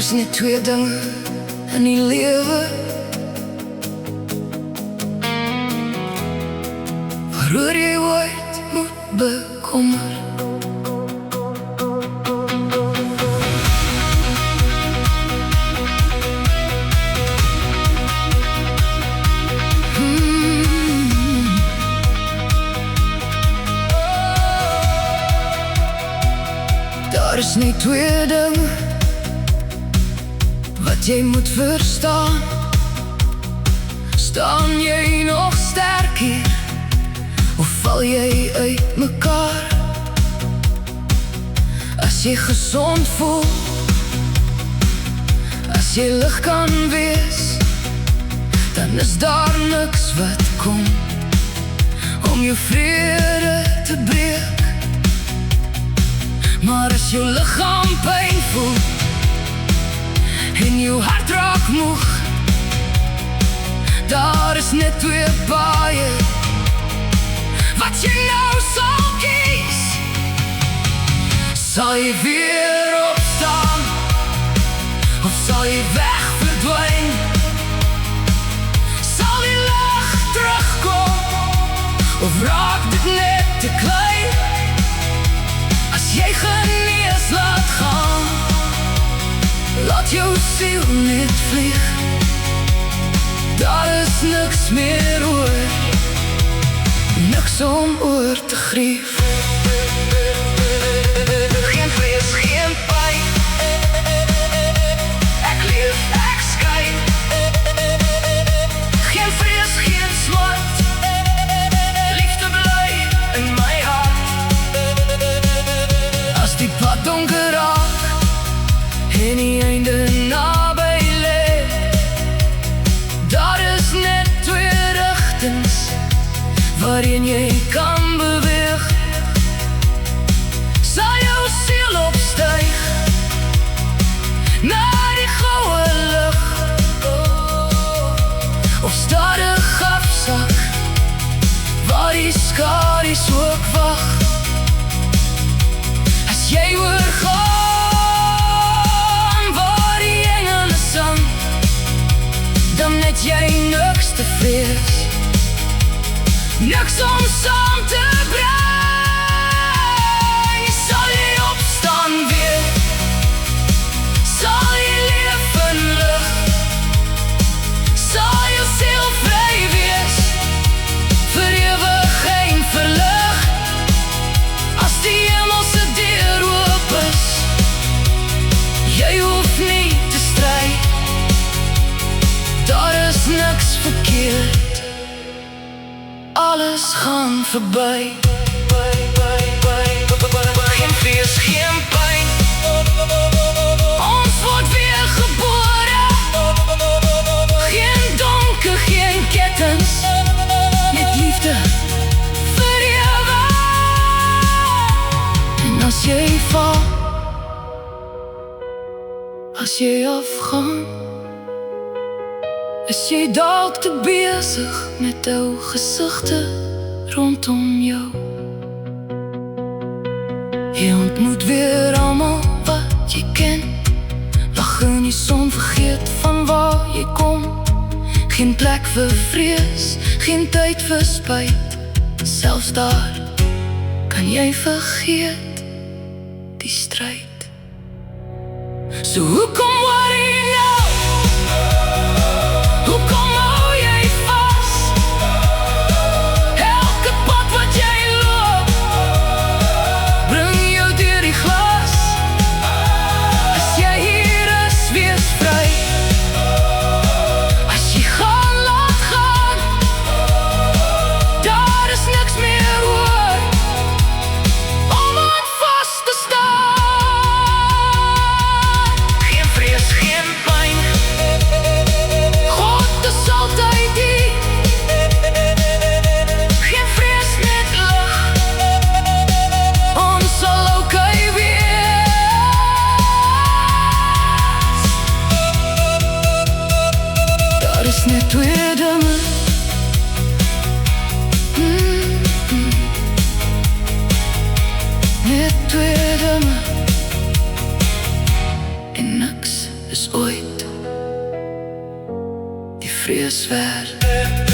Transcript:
is net twee dinge in die lewe waaroor jy ooit moet bekommer. Daar is net twee dinge wat jy moet verstaan. Staan jy nog sterk hier of val jy uit mekaar? As jy gezond voel, as jy lig kan wees, dan is daar niks wat kom om jou vrede te breek. Maar as jou lichaam pijn voel en jou hart raak moeg, daar is net twee paaie wat jy nou sal kies. Sal jy weer opstaan of sal jy weg verdwijn? Sal die lig terugkom of raak dit net te klein? As jy genees laat gaan, laat jou siel net vlieg. Daar is niks meer oor, niks om oor te grief. Geen vrees, geen pijn, ek leef, ek skyn. Geen vrees, geen smart, liefde bly in my hart. As die pad donker raak en die einde naby lê, daar is net twee rigtings waarin jy kan beweeg. Sal jou siel opstyg na die goue lig, of stadig afsak waar die skadu's ook wag? As jy oorgaan waar die engele sang, dan het jy niks te vrees, niks om saam te bring. Sal jy opstaan weer, sal jy leef in lig, sal jou siel vry wees, vir ewig en verlig. As die hemelse deur oop is, jy hoef nie te stry, daar is niks verkeerd, alles gaan verby. Geen vrees, geen pijn, ons word weer gebore. Geen donker, geen kettens, net liefde vir ewig. En as jy val, as jy afgaan, is jy dalk te besig met ou gesigte rondom jou. Jy ontmoet weer almal wat jy ken, lag in die son, vergeet van waar jy kom. Geen plek vir vrees, geen tyd vir spyt, selfs daar kan jy vergeet die stryd. So hoekom worry nou? Hoekom hou jy vas? Elke pad wat jy loop, bring jou deur die glas. As jy hier is, wees vry. As jy gaan, laat gaan. Daar is niks meer oor om aan vas te staan. Geen vrees, geen vrees werd.